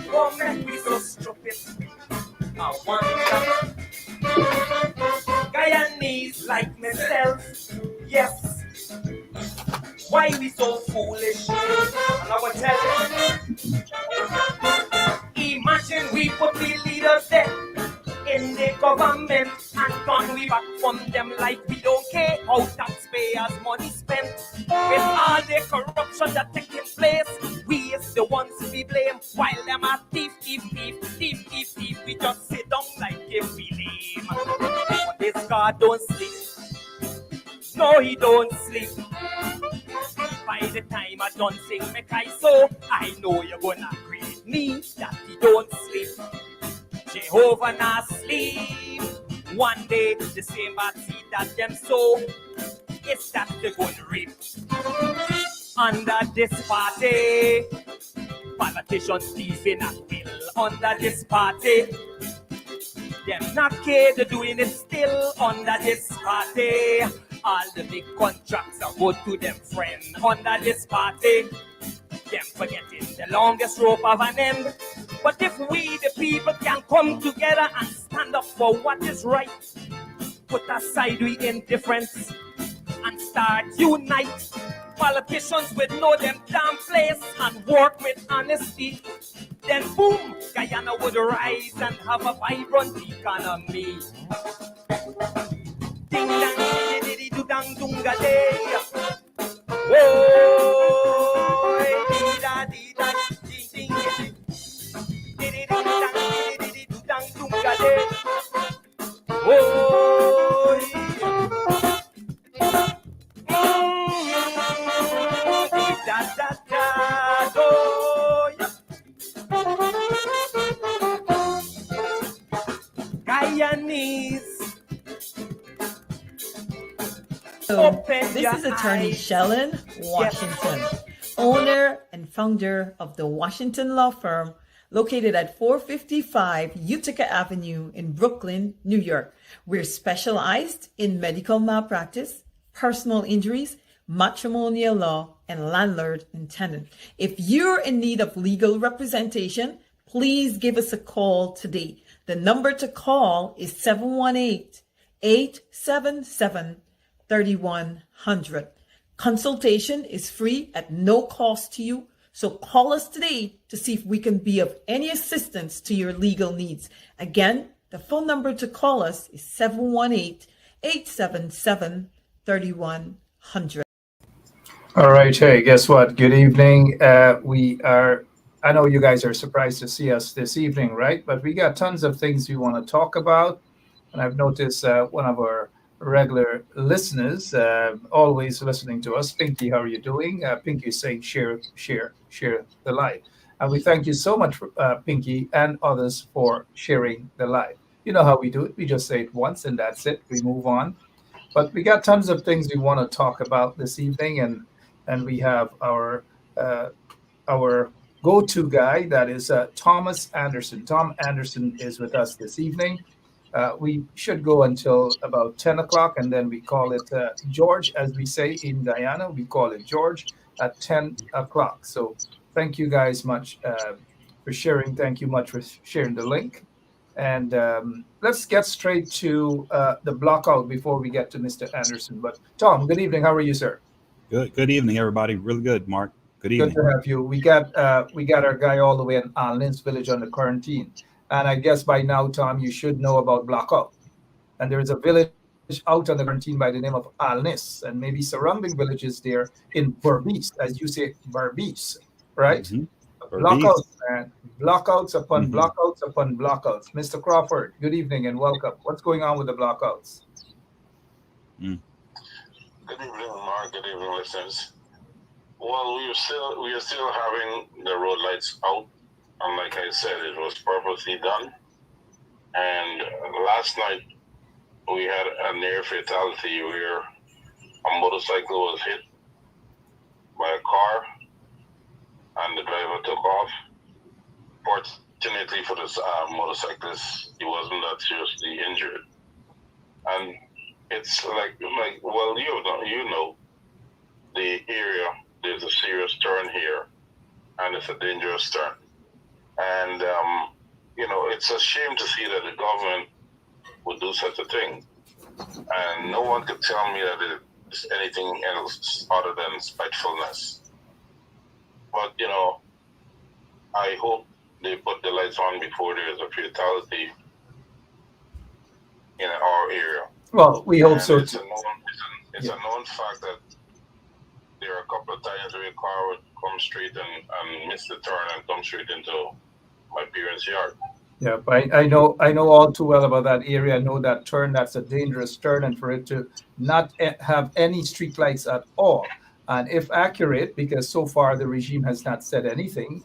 Oh, man, we so stupid. I wonder, Guyanese like myself, yes. Why we so foolish? And I will tell you. Imagine we put the leaders there in the government and gone we back from them like we don't care how taxpayers' money spent. With all the corruption that taking place, we is the ones to be blamed. While them are thief. We just sit down like if we lame. But this God don't sleep. No, he don't sleep. By the time I done sing me cry so, I know you're gonna agree with me that he don't sleep. Jehovah not sleep. One day the same bad seed that them sow, it's that they're gonna reap. Under this party, politicians thieving at will. Under this party, them not care, they're doing it still. Under this party, all the big contracts are go to them friend. Under this party, them forgetting the longest rope of an end. But if we the people can come together and stand up for what is right, put aside we indifference and start unite. Politicians would know them damn place and work with honesty. Then boom, Guyana would rise and have a vibrant economy. Ding dang diddy do dang dunga day. Whoa, dee da ding ding diddy do dang dunga day. Whoa, da da da do. Guyanese. So, this is Attorney Shellen Washington, owner and founder of the Washington Law Firm, located at 455 Utica Avenue in Brooklyn, New York. We're specialized in medical malpractice, personal injuries, matrimonial law, and landlord and tenant. If you're in need of legal representation, please give us a call today. The number to call is 718-877-3100. Consultation is free at no cost to you. So call us today to see if we can be of any assistance to your legal needs. Again, the phone number to call us is 718-877-3100. All right. Hey, guess what? Good evening. I know you guys are surprised to see us this evening, right? But we got tons of things we want to talk about. And I've noticed one of our regular listeners, always listening to us. Pinky, how are you doing? Pinky is saying share the live. And we thank you so much, Pinky, and others for sharing the live. You know how we do it. We just say it once and that's it. We move on. But we got tons of things we want to talk about this evening, and we have our go-to guy, that is Thomas Anderson. Tom Anderson is with us this evening. We should go until about 10 o'clock, and then we call it George, as we say in Guyana. We call it George at 10 o'clock. So thank you guys much for sharing. Thank you much for sharing the link. And let's get straight to the blockout before we get to Mr. Anderson. But Tom, good evening. How are you, sir? Good evening, everybody. Really good, Mark. Good evening. Good to have you. We got our guy all the way in Alnins Village under quarantine. And I guess by now, Tom, you should know about blackout. And there is a village out on the quarantine by the name of Alnis, and maybe surrounding villages there in Berbice, as you say, Berbice, right? Mm-hmm. Blockouts, man. Blockouts upon blockouts upon blockouts. Mr. Crawford, good evening and welcome. What's going on with the blockouts? Mm. Good evening, Mark. Good evening, listeners. Well, we are still having the road lights out, and like I said, it was purposely done. And last night we had a near fatality where a motorcycle was hit by a car, and the driver took off. Fortunately for this motorcyclist, he wasn't that seriously injured. And it's well, you know, the area, there's a serious turn here, and it's a dangerous turn. And, it's a shame to see that the government would do such a thing. And no one could tell me that it's anything else other than spitefulness. But, I hope they put the lights on before there's a fatality in our area. Well, we hope And so it's too. a known fact that there are a couple of times where a car would come straight and miss the turn and come straight into my parents' yard. Yeah, but I know all too well about that area. I know that turn, that's a dangerous turn, and for it to not have any street lights at all. And if accurate, because so far the regime has not said anything,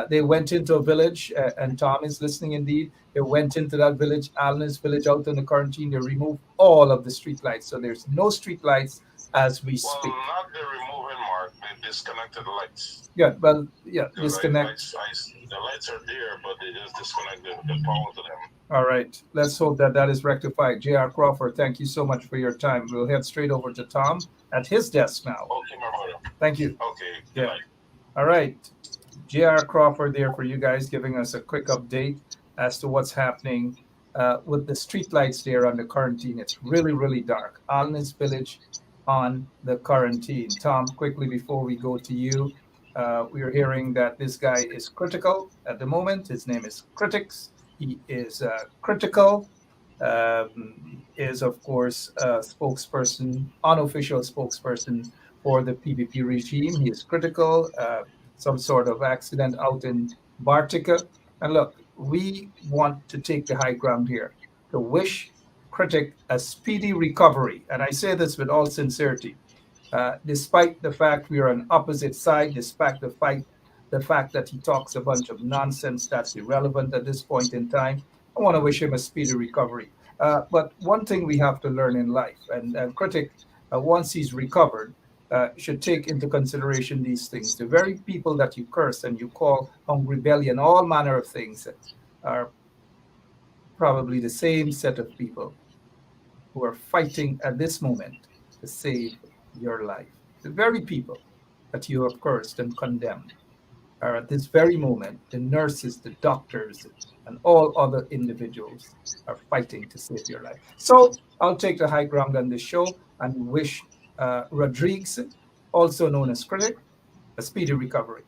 they went into a village, and Tom is listening indeed. They went into that village, Allen's village, out in the quarantine. They removed all of the street lights. So there's no street lights as we Well, speak. not the removing, Mark. They disconnected the lights. Yeah, well, yeah, The disconnect. the lights are there, but they just disconnect the power to them. All right. Let's hope that that is rectified. J.R. Crawford, thank you so much for your time. We'll head straight over to Tom at his desk now. Okay, my brother. Thank you. Okay. Good Yeah. night. All right. J.R. Crawford there for you guys, giving us a quick update as to what's happening with the streetlights there on the quarantine. It's really, really dark. Allen's Village on the quarantine. Tom, quickly before we go to you, we are hearing that this guy is critical at the moment. His name is Critics. He is critical. Is of course a spokesperson, unofficial spokesperson for the PPP regime. He is critical. Some sort of accident out in Bartica. And look, we want to take the high ground here to wish Critic a speedy recovery. And I say this with all sincerity. Despite the fact we are on opposite side, despite the fact that he talks a bunch of nonsense that's irrelevant at this point in time, I want to wish him a speedy recovery. But one thing we have to learn in life, and Critic, once he's recovered, should take into consideration these things. The very people that you curse and you call hungry belly and all manner of things are probably the same set of people who are fighting at this moment to save your life. The very people that you have cursed and condemned are at this very moment the nurses, the doctors, and all other individuals are fighting to save your life. So I'll take the high ground on this show and wish Rodriguez, also known as Critic, a speedy recovery.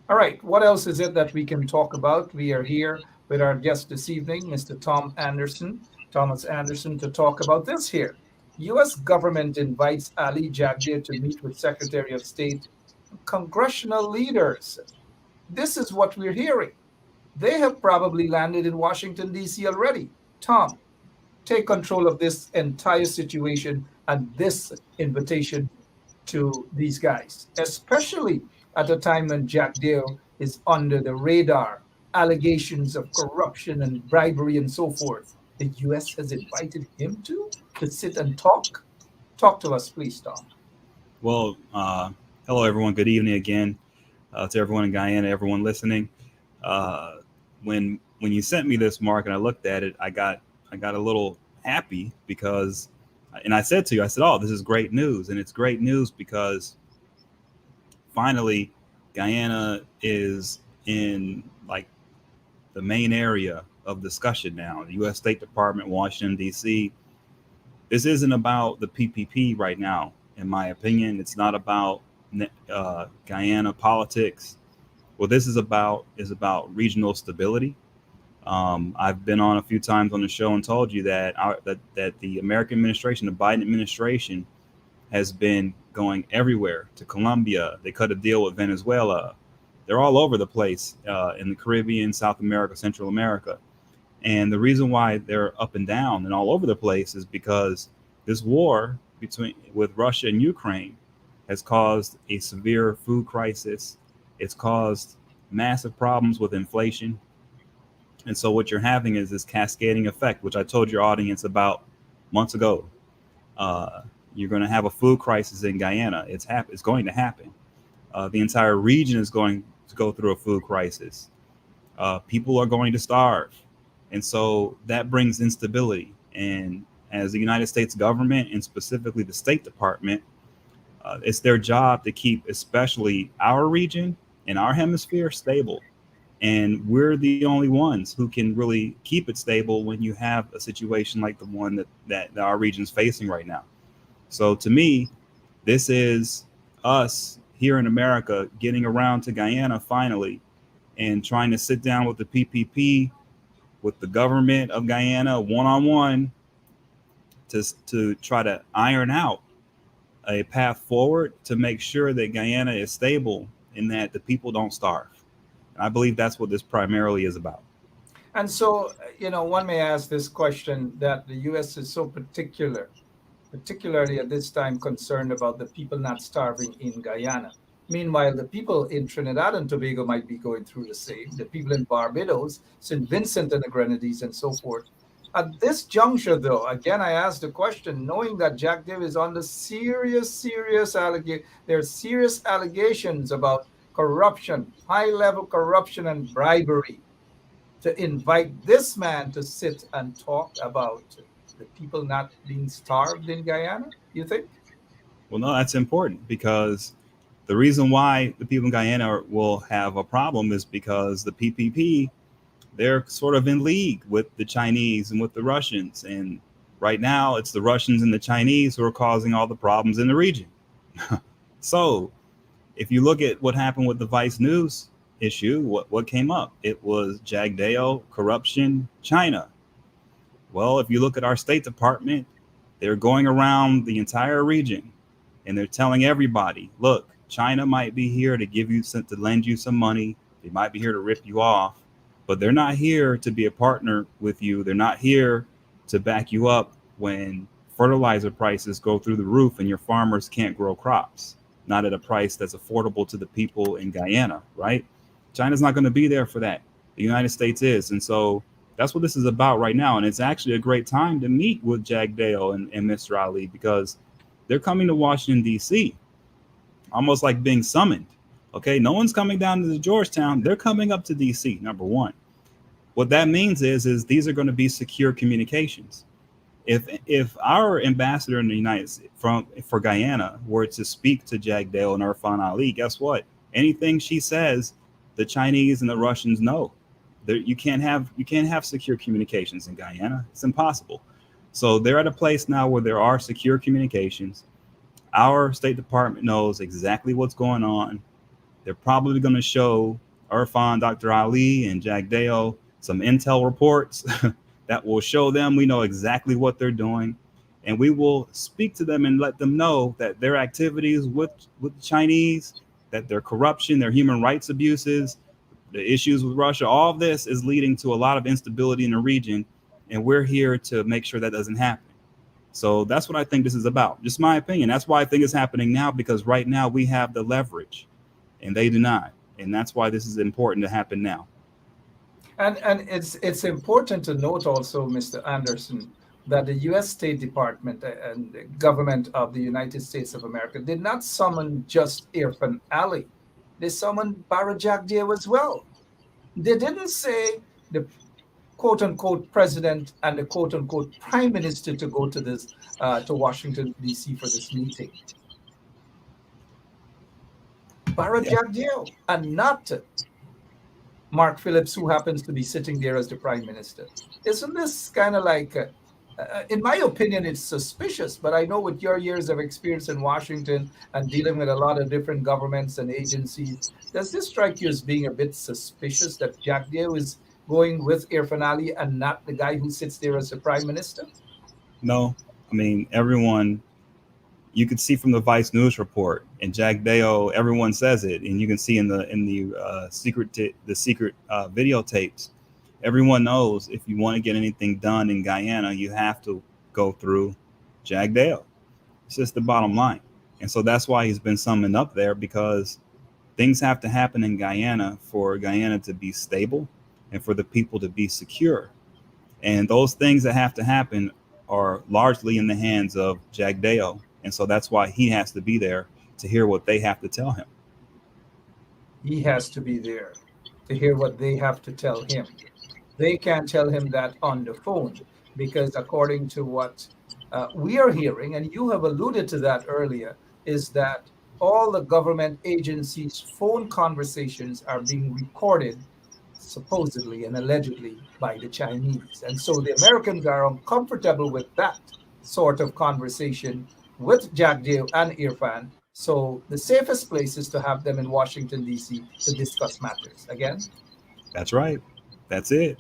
All right, what else is it that we can talk about? We are here with our guest this evening, Mr. Thomas Anderson, to talk about this here. U.S. government invites Ali Jagdeo to meet with Secretary of State and congressional leaders. This is what we're hearing. They have probably landed in Washington, D.C. already. Tom, take control of this entire situation and this invitation to these guys, especially at a time when Jagdeo is under the radar, allegations of corruption and bribery and so forth. The U.S. has invited him to sit and talk. Talk to us, please, Tom. Well, hello, everyone. Good evening again to everyone in Guyana, everyone listening. When you sent me this, Mark, and I looked at it, I got a little happy because, and I said to you, I said, "Oh, this is great news," and it's great news because finally, Guyana is in like the main area of discussion now. The U.S. State Department, Washington, D.C. This isn't about the PPP right now, in my opinion. It's not about Guyana politics. What this is about regional stability. I've been on a few times on the show and told you that that the American administration, the Biden administration, has been going everywhere to Colombia. They cut a deal with Venezuela. They're all over the place in the Caribbean, South America, Central America. And the reason why they're up and down and all over the place is because this war with Russia and Ukraine has caused a severe food crisis. It's caused massive problems with inflation. And so what you're having is this cascading effect, which I told your audience about months ago. You're going to have a food crisis in Guyana. It's going to happen. The entire region is going to go through a food crisis. People are going to starve. And so that brings instability. And as the United States government and specifically the State Department, it's their job to keep especially our region in our hemisphere stable. And we're the only ones who can really keep it stable when you have a situation like the one that our region's facing right now. So to me, this is us here in America getting around to Guyana finally and trying to sit down with the PPP, with the government of Guyana one-on-one to try to iron out a path forward to make sure that Guyana is stable and that the people don't starve. And I believe that's what this primarily is about. And so, one may ask this question that the U.S. is so particularly at this time concerned about the people not starving in Guyana. Meanwhile, the people in Trinidad and Tobago might be going through the same, the people in Barbados, St. Vincent and the Grenadines, and so forth. At this juncture, though, again, I ask the question, knowing that Jagdeo is under there are serious allegations about corruption, high-level corruption and bribery, to invite this man to sit and talk about the people not being starved in Guyana, you think? Well, no, that's important because the reason why the people in Guyana will have a problem is because the PPP, they're sort of in league with the Chinese and with the Russians. And right now it's the Russians and the Chinese who are causing all the problems in the region. So if you look at what happened with the Vice News issue, what came up? It was Jagdeo, corruption, China. Well, if you look at our State Department, they're going around the entire region and they're telling everybody, look, China might be here to lend you some money. They might be here to rip you off, but they're not here to be a partner with you. They're not here to back you up when fertilizer prices go through the roof and your farmers can't grow crops, not at a price that's affordable to the people in Guyana, right? China's not going to be there for that. The United States is. And so that's what this is about right now. And it's actually a great time to meet with Jagdeo and Mr. Ali because they're coming to Washington, D.C., almost like being summoned. Okay, no one's coming down to Georgetown. They're coming up to D.C., number one. What that means is these are going to be secure communications. If our ambassador in the United States for Guyana were to speak to Jagdeo and Irfaan Ali, guess what? Anything she says, the Chinese and the Russians know. You can't have secure communications in Guyana. It's impossible. So they're at a place now where there are secure communications. Our State Department knows exactly what's going on. They're probably going to show Irfaan, Dr. Ali, and Jagdeo some intel reports that will show them we know exactly what they're doing. And we will speak to them and let them know that their activities with the Chinese, that their corruption, their human rights abuses, the issues with Russia, all of this is leading to a lot of instability in the region. And we're here to make sure that doesn't happen. So that's what I think this is about. Just my opinion. That's why I think it's happening now, because right now we have the leverage and they do not. And that's why this is important to happen now. And it's important to note also, Mr. Anderson, that the U.S. State Department and the government of the United States of America did not summon just Irfaan Ali. They summoned Jagdeo as well. They didn't say the quote-unquote president and the quote-unquote prime minister to go to this to Washington, D.C. for this meeting. Jagdeo, and not Mark Phillips, who happens to be sitting there as the prime minister. Isn't this kind of like, in my opinion, it's suspicious, but I know with your years of experience in Washington and dealing with a lot of different governments and agencies, does this strike you as being a bit suspicious that Jagdeo is going with Irfaan Ali and not the guy who sits there as the prime minister? No, I mean, everyone, you could see from the Vice News report and Jagdeo, everyone says it, and you can see in the secret videotapes. Everyone knows if you want to get anything done in Guyana, you have to go through Jagdeo. It's just the bottom line. And so that's why he's been summoned up there, because things have to happen in Guyana for Guyana to be stable and for the people to be secure. And those things that have to happen are largely in the hands of Jagdeo. And so that's why he has to be there to hear what they have to tell him. He has to be there to hear what they have to tell him. They can't tell him that on the phone, because according to what we are hearing, and you have alluded to that earlier, is that all the government agencies' phone conversations are being recorded, supposedly and allegedly, by the Chinese. And so the Americans are uncomfortable with that sort of conversation with Jagdeo and Irfan. So the safest place is to have them in Washington, D.C. to discuss matters. Again? That's right. That's it.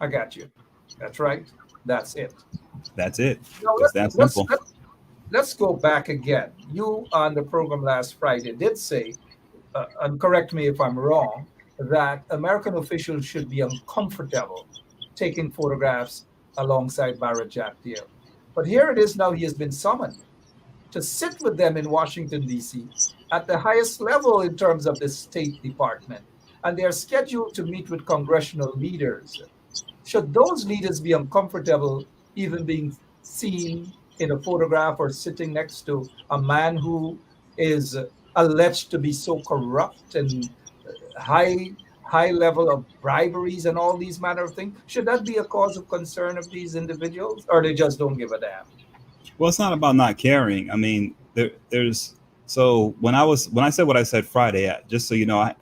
I got you. That's right. That's it. That's it. Now It's that simple. let's go back again. You on the program last Friday did say, and correct me if I'm wrong, that American officials should be uncomfortable taking photographs alongside Barra Jagdeo. But here it is now, he has been summoned to sit with them in Washington, D.C., at the highest level in terms of the State Department. And they are scheduled to meet with congressional leaders. Should those leaders be uncomfortable even being seen in a photograph or sitting next to a man who is alleged to be so corrupt and high level of briberies and all these manner of things? Should that be a cause of concern of these individuals, or they just don't give a damn? Well, it's not about not caring. I mean, there's so when I said what I said Friday, just so you know,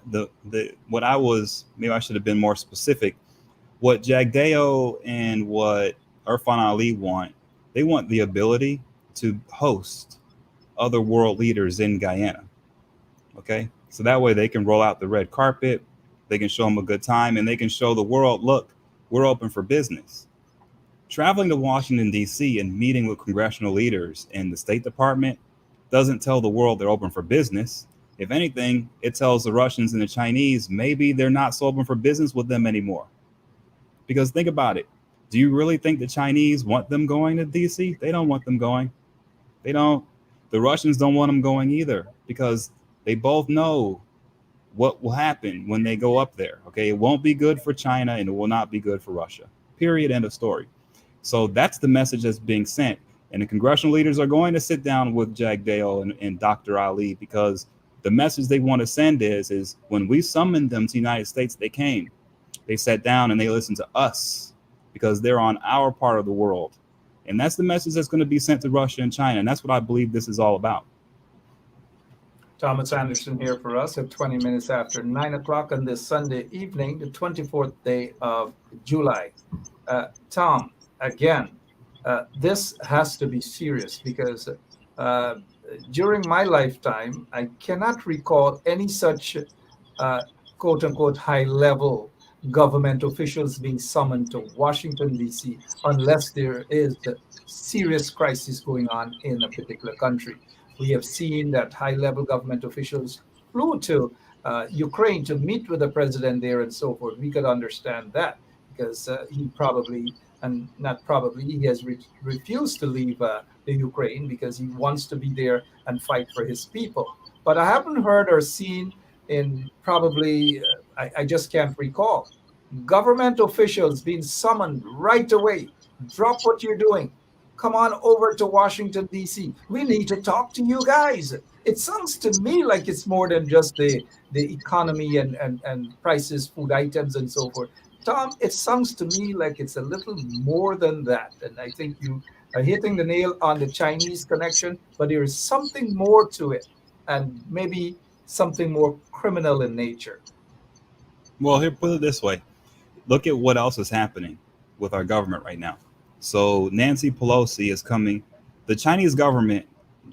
maybe I should have been more specific. What Jagdeo and what Irfaan Ali want, they want the ability to host other world leaders in Guyana. Okay, so that way they can roll out the red carpet, they can show them a good time, and they can show the world, look, we're open for business. Traveling to Washington, D.C. and meeting with congressional leaders in the State Department doesn't tell the world they're open for business. If anything, it tells the Russians and the Chinese maybe they're not so open for business with them anymore. Because think about it. Do you really think the Chinese want them going to D.C.? They don't want them going. They don't. The Russians don't want them going either, because they both know what will happen when they go up there. Okay, it won't be good for China and it will not be good for Russia. Period. End of story. So that's the message that's being sent. And the congressional leaders are going to sit down with Jagdeo and Dr. Ali, because the message they want to send is when we summoned them to the United States, they came. They sat down and they listened to us because they're on our part of the world. And that's the message that's going to be sent to Russia and China. And that's what I believe this is all about. Thomas Anderson here for us at 20 minutes after 9 o'clock on this Sunday evening, the 24th day of July. Tom, again, this has to be serious, because during my lifetime, I cannot recall any such quote unquote high level government officials being summoned to Washington, D.C., unless there is a serious crisis going on in a particular country. We have seen that high-level government officials flew to Ukraine to meet with the president there and so forth. We could understand that, because he has refused to leave the Ukraine because he wants to be there and fight for his people. But I haven't heard or seen in probably, I just can't recall, government officials being summoned right away. Drop what you're doing. Come on over to Washington, D.C. We need to talk to you guys. It sounds to me like it's more than just the economy and prices, food items, and so forth. Tom, it sounds to me like it's a little more than that. And I think you are hitting the nail on the Chinese connection, but there is something more to it, and maybe something more criminal in nature. Well, here, put it this way. Look at what else is happening with our government right now. So Nancy Pelosi is coming. The Chinese government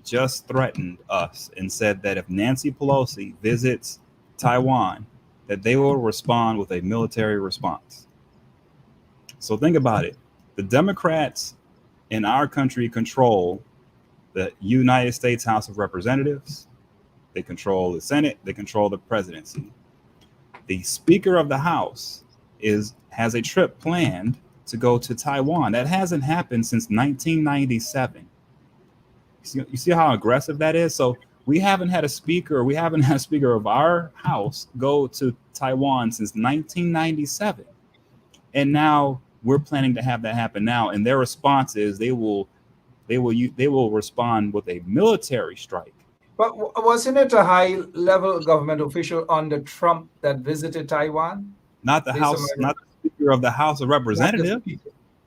just threatened us and said that if Nancy Pelosi visits Taiwan, that they will respond with a military response. So think about it. The Democrats in our country control the United States House of Representatives. They control the Senate. They control the presidency. The Speaker of the House has a trip planned to go to Taiwan. That hasn't happened since 1997. You see how aggressive that is? So we haven't had a speaker of our house go to Taiwan since 1997. And now we're planning to have that happen now. And their response is they will respond with a military strike. But wasn't it a high-level government official under Trump that visited Taiwan? Not the House, not the Speaker of the House of Representatives.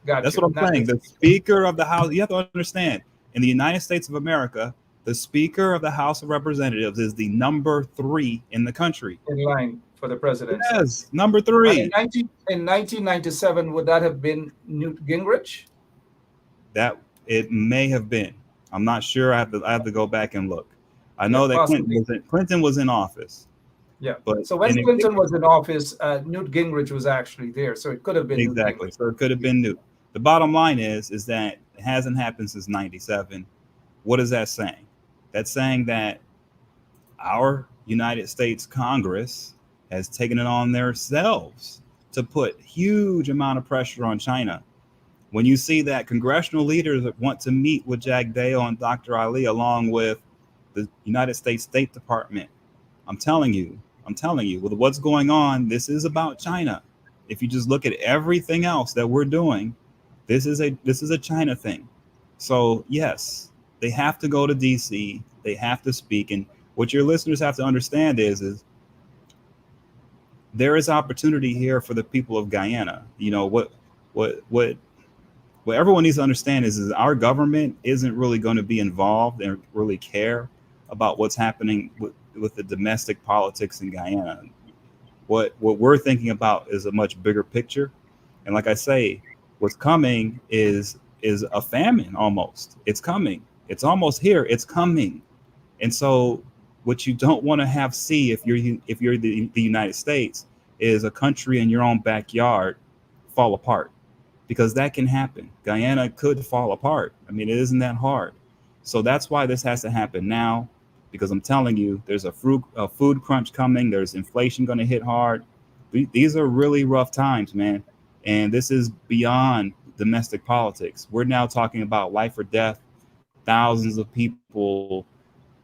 That's what I'm saying. The Speaker of the House. You have to understand. In the United States of America, the Speaker of the House of Representatives is the number 3 in the country. In line for the presidency. Yes, number And 3. in 1997, would that have been Newt Gingrich? That it may have been. I'm not sure. I have to go back and look. I know Yeah, that possibly. Clinton was in office. Yeah. But So when and it- Clinton was in office, Newt Gingrich was actually there. So it could have been exactly. Newt Gingrich. So it could have been Newt. The bottom line is that it hasn't happened since '97. What is that saying? That's saying that our United States Congress has taken it on themselves to put huge amount of pressure on China. When you see that congressional leaders want to meet with Jagdeo and Dr. Ali along with the United States State Department, I'm telling you, with what's going on, this is about China. If you just look at everything else that we're doing, this is a China thing. So yes, they have to go to DC. They have to speak. And what your listeners have to understand is there is opportunity here for the people of Guyana. You know, what everyone needs to understand is our government isn't really going to be involved and really care about what's happening with the domestic politics in Guyana. What we're thinking about is a much bigger picture. And like I say, what's coming is a famine almost. It's coming. It's almost here. It's coming. And so what you don't want to see if you're the United States is a country in your own backyard fall apart, because that can happen. Guyana could fall apart. I mean, it isn't that hard. So that's why this has to happen now, because I'm telling you, there's a food crunch coming. There's inflation going to hit hard. These are really rough times, man. And this is beyond domestic politics. We're now talking about life or death, thousands of people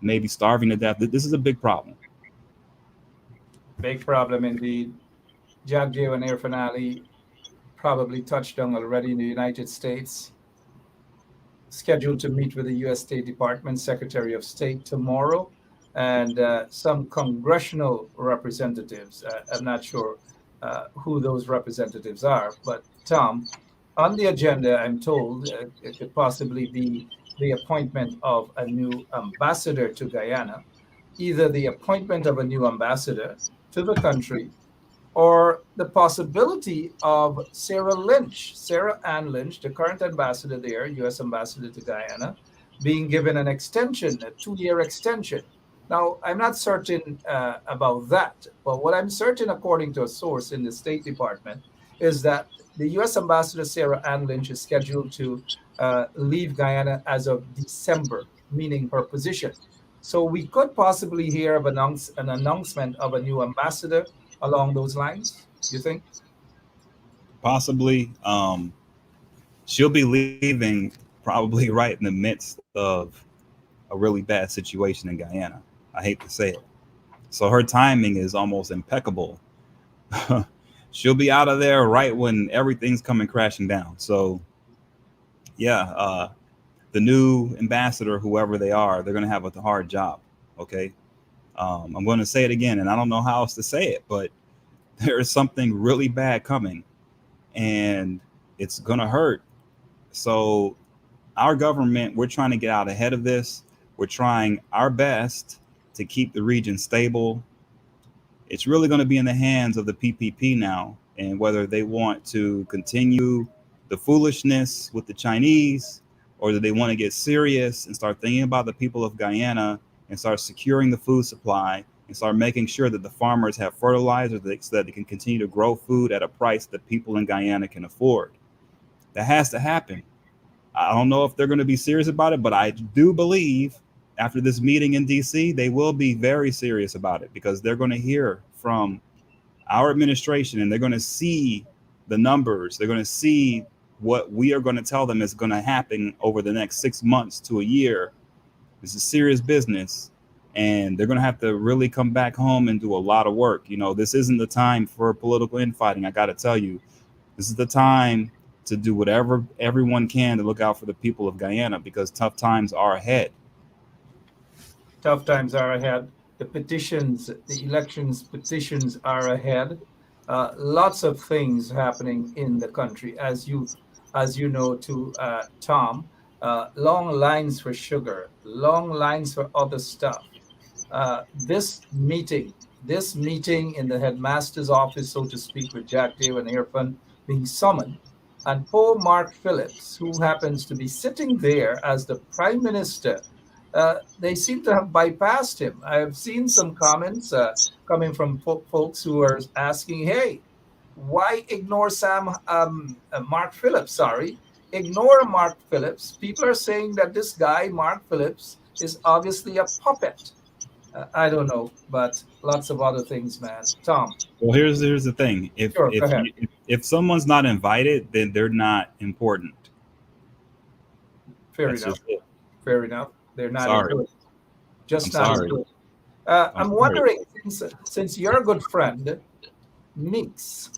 maybe starving to death. This is a big problem. Big problem indeed. Jagdeo and Irfaan probably touched on already in the United States. Scheduled to meet with the U.S. State Department Secretary of State tomorrow, and some congressional representatives. I'm not sure who those representatives are, but Tom, on the agenda, I'm told it could possibly be the appointment of a new ambassador to Guyana, either the appointment of a new ambassador to the country, or the possibility of Sarah Ann Lynch, the current ambassador there, U.S. ambassador to Guyana, being given an extension, a 2-year extension. Now, I'm not certain about that, but what I'm certain, according to a source in the State Department, is that the U.S. ambassador, Sarah Ann Lynch, is scheduled to leave Guyana as of December, meaning her position. So we could possibly hear of an announcement of a new ambassador along those lines, you think? Possibly. She'll be leaving probably right in the midst of a really bad situation in Guyana. I hate to say it. So her timing is almost impeccable. She'll be out of there right when everything's coming crashing down. So yeah, the new ambassador, whoever they are, they're going to have a hard job. Okay. I'm going to say it again, and I don't know how else to say it, but there is something really bad coming, and it's going to hurt. So our government, we're trying to get out ahead of this. We're trying our best to keep the region stable. It's really going to be in the hands of the PPP now, and whether they want to continue the foolishness with the Chinese, or do they want to get serious and start thinking about the people of Guyana and start securing the food supply and start making sure that the farmers have fertilizer so that they can continue to grow food at a price that people in Guyana can afford. That has to happen. I don't know if they're going to be serious about it, but I do believe after this meeting in DC, they will be very serious about it, because they're going to hear from our administration and they're going to see the numbers. They're going to see what we are going to tell them is going to happen over the next 6 months to a year. This is serious business, and they're going to have to really come back home and do a lot of work. You know, this isn't the time for political infighting. I got to tell you, this is the time to do whatever everyone can to look out for the people of Guyana, because tough times are ahead. Tough times are ahead. The petitions, the elections petitions are ahead. Lots of things happening in the country, as you know, to Tom. long lines for sugar, long lines for other stuff. This meeting in the headmaster's office, so to speak, with Jagdeo and Irfaan being summoned, and poor Mark Phillips, who happens to be sitting there as the prime minister, they seem to have bypassed him. I have seen some comments coming from folks who are asking, "Hey, why ignore Mark Phillips? Sorry, ignore Mark Phillips." People are saying that this guy, Mark Phillips, is obviously a puppet. I don't know, but lots of other things, man. Tom, Well, here's the thing. sure, go ahead. If someone's not invited, then they're not important. Fair That's enough. just it. Fair enough. They're not Sorry. important. Just I'm not sorry. important. I'm I'm sorry. wondering, since your good friend Meeks,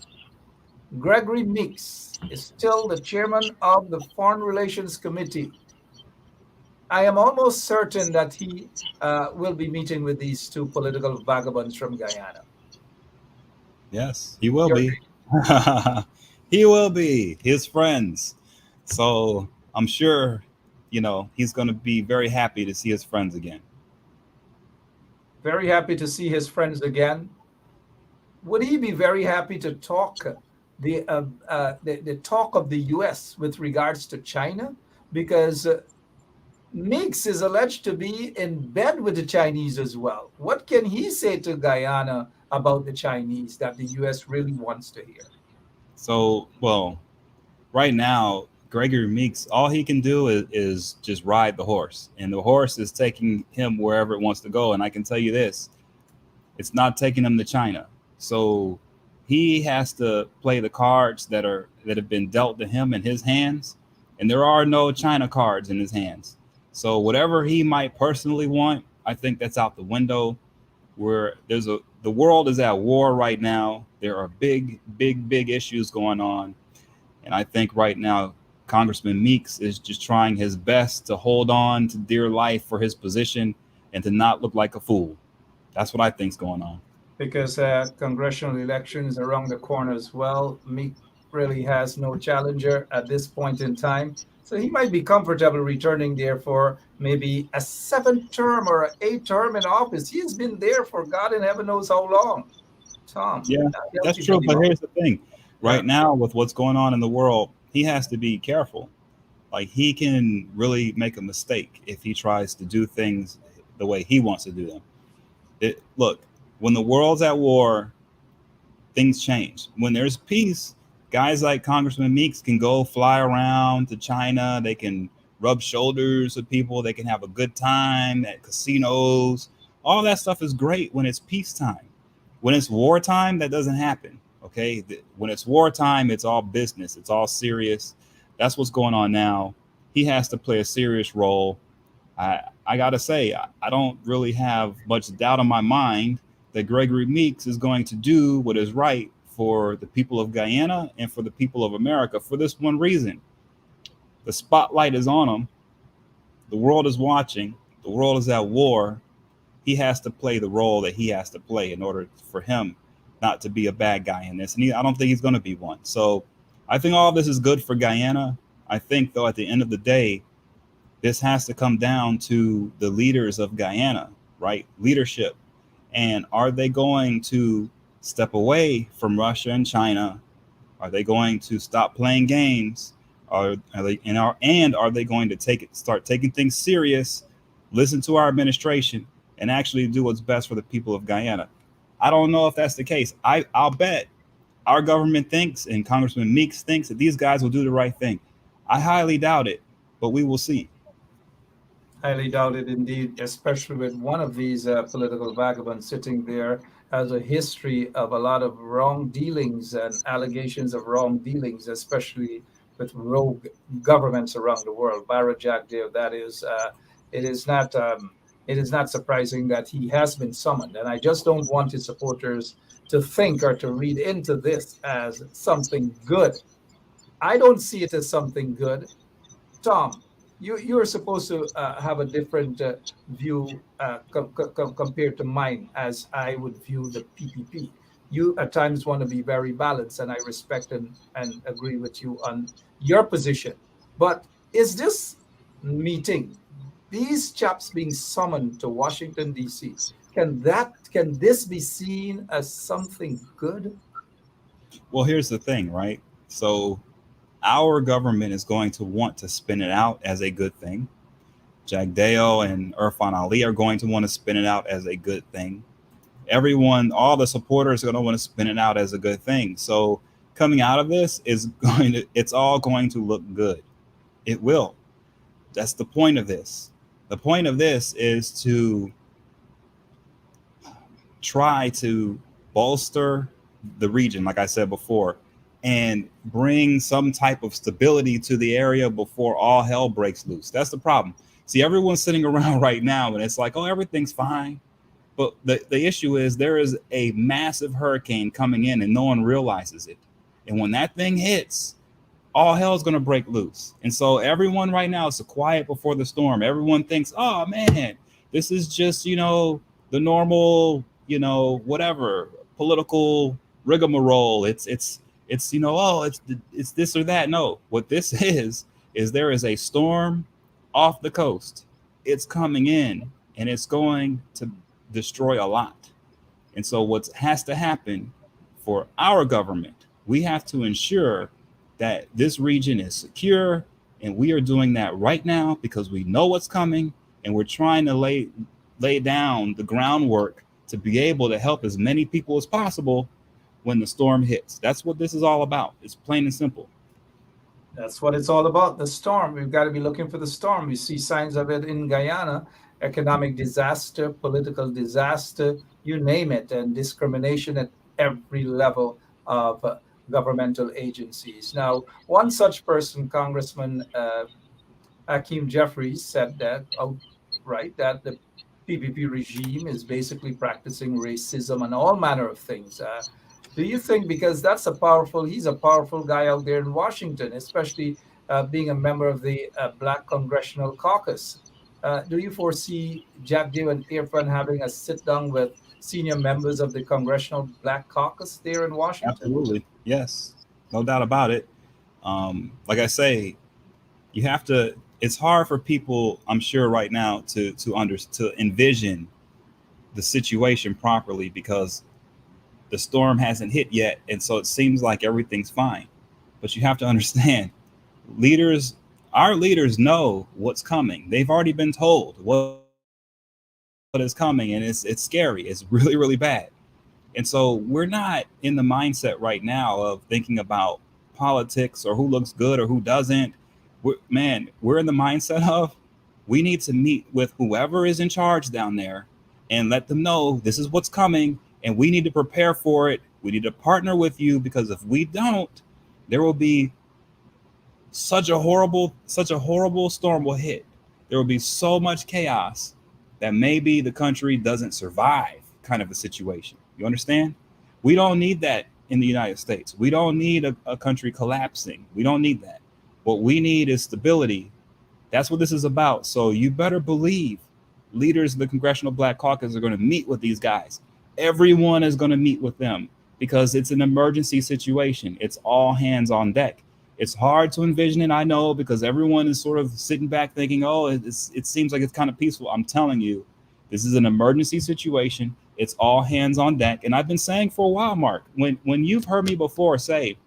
Gregory Meeks, is still the chairman of the Foreign Relations Committee, I am almost certain that he will be meeting with these two political vagabonds from Guyana. Yes, he will You be. He will be his friends. So I'm sure, he's going to be very happy to see his friends again. very happy to see his friends again. Would he be very happy to talk the talk of the U.S. with regards to China? Because Meeks is alleged to be in bed with the Chinese as well. What can he say to Guyana about the Chinese that the U.S. really wants to hear? So, well, right now, Gregory Meeks, all he can do is just ride the horse, and the horse is taking him wherever it wants to go. And I can tell you this: it's not taking him to China. So he has to play the cards that have been dealt to him in his hands, and there are no China cards in his hands. So whatever he might personally want, I think that's out the window. Where the world is at war right now. There are big issues going on, and I think right now Congressman Meeks is just trying his best to hold on to dear life for his position and to not look like a fool. That's what I think's going on. Because congressional elections around the corner as well. Meek really has no challenger at this point in time. So he might be comfortable returning there for maybe a seventh term or an eighth term in office. He has been there for God in heaven knows how long. Tom, Yeah, help that's you true. believe But all. here's the thing: Yeah. right now, with what's going on in the world, he has to be careful. Like, he can really make a mistake if he tries to do things the way he wants to do them. Look, when the world's at war, things change. When there's peace, guys like Congressman Meeks can go fly around to China. They can rub shoulders with people. They can have a good time at casinos. All that stuff is great when it's peacetime. When it's wartime, that doesn't happen. Okay. When it's wartime, it's all business. It's all serious. That's what's going on now. He has to play a serious role. I got to say, I don't really have much doubt in my mind that Gregory Meeks is going to do what is right for the people of Guyana and for the people of America, for this one reason. The spotlight is on him. The world is watching. The world is at war. He has to play the role that he has to play in order for him not to be a bad guy in this. And I don't think he's going to be one. So I think all of this is good for Guyana. I think, though, at the end of the day, this has to come down to the leaders of Guyana, right? Leadership. And are they going to step away from Russia and China? Are they going to stop playing games? Are they going to start taking things serious, listen to our administration, and actually do what's best for the people of Guyana? I don't know if that's the case. I'll bet our government thinks, and Congressman Meeks thinks, that these guys will do the right thing. I highly doubt it, but we will see. Highly doubted indeed, especially with one of these political vagabonds sitting there, has a history of a lot of wrong dealings and allegations of wrong dealings, especially with rogue governments around the world. Bara Jagdeo, that is, it is not it is not surprising that he has been summoned, and I just don't want his supporters to think or to read into this as something good. I don't see it as something good. Tom, you are supposed to have a different view compared to mine, as I would view the PPP. You at times want to be very balanced, and I respect and agree with you on your position. But is this meeting, these chaps being summoned to Washington, D.C., can this be seen as something good? Well, here's the thing, right? So our government is going to want to spin it out as a good thing. Jagdeo and Irfaan Ali are going to want to spin it out as a good thing. Everyone, all the supporters are going to want to spin it out as a good thing. So coming out of this it's all going to look good. It will. That's the point of this. The point of this is to try to bolster the region, like I said before, and bring some type of stability to the area before all hell breaks loose. That's the problem. See, everyone's sitting around right now and it's like, oh, everything's fine. But the issue is there is a massive hurricane coming in and no one realizes it. And when that thing hits, all hell is going to break loose. And so everyone right now is quiet before the storm. Everyone thinks, oh, man, this is just, the normal, whatever, political rigmarole. It's it's this or that. No, what this is there is a storm off the coast. It's coming in and it's going to destroy a lot. And so what has to happen for our government, we have to ensure that this region is secure. And we are doing that right now because we know what's coming and we're trying to lay down the groundwork to be able to help as many people as possible when the storm hits. That's what this is all about. It's plain and simple. That's what it's all about, the storm. We've got to be looking for the storm. We see signs of it in Guyana, economic disaster, political disaster, you name it, and discrimination at every level of governmental agencies. Now, one such person, Congressman Hakeem Jeffries, said that outright that the PPP regime is basically practicing racism and all manner of things. Do you think, because he's a powerful guy out there in Washington, especially being a member of the Black Congressional Caucus, do you foresee Jagdeo and Irfaan having a sit down with senior members of the Congressional Black Caucus there in Washington? Absolutely. Yes. No doubt about it. Like I say, you have to, it's hard for people, I'm sure right now to envision the situation properly because the storm hasn't hit yet. And so it seems like everything's fine, but you have to understand our leaders know what's coming. They've already been told what is coming, and it's scary. It's really, really bad. And so we're not in the mindset right now of thinking about politics or who looks good or who doesn't. We're in the mindset of we need to meet with whoever is in charge down there and let them know this is what's coming and we need to prepare for it. We need to partner with you because if we don't, there will be such a horrible storm will hit. There will be so much chaos that maybe the country doesn't survive, kind of a situation. You understand? We don't need that in the United States. We don't need a country collapsing. We don't need that. What we need is stability. That's what this is about. So you better believe leaders of the Congressional Black Caucus are going to meet with these guys. Everyone is going to meet with them because it's an emergency situation. It's all hands on deck. It's hard to envision it, I know, because everyone is sort of sitting back thinking, oh, it seems like it's kind of peaceful. I'm telling you, this is an emergency situation. It's all hands on deck. And I've been saying for a while, Mark, when you've heard me before say,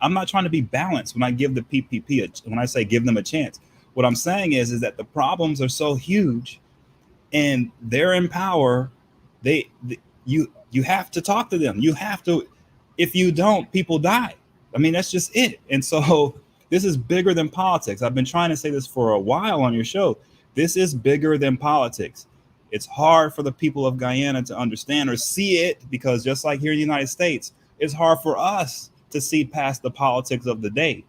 I'm not trying to be balanced when I give the PPP, when I say give them a chance. What I'm saying is that the problems are so huge and they're in power. You have to talk to them. You have to, if you don't, people die. I mean, that's just it. And so this is bigger than politics. I've been trying to say this for a while on your show. This is bigger than politics. It's hard for the people of Guyana to understand or see it because just like here in the United States, it's hard for us to see past the politics of the day.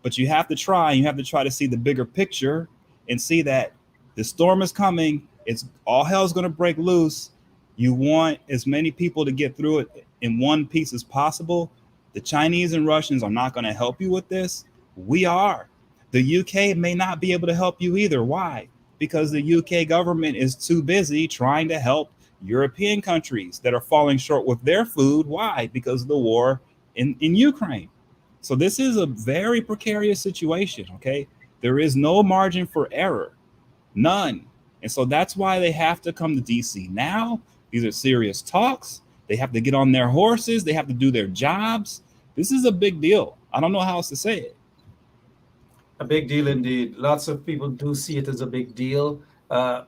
But you have to try. You have to try to see the bigger picture and see that the storm is coming. It's all hell's going to break loose. You want as many people to get through it in one piece as possible. The Chinese and Russians are not going to help you with this. We are. The UK may not be able to help you either. Why? Because the UK government is too busy trying to help European countries that are falling short with their food. Why? Because of the war in Ukraine. So this is a very precarious situation, okay? There is no margin for error, none. And so that's why they have to come to DC now. These are serious talks. They have to get on their horses. They have to do their jobs. This is a big deal. I don't know how else to say it. A big deal indeed. Lots of people do see it as a big deal.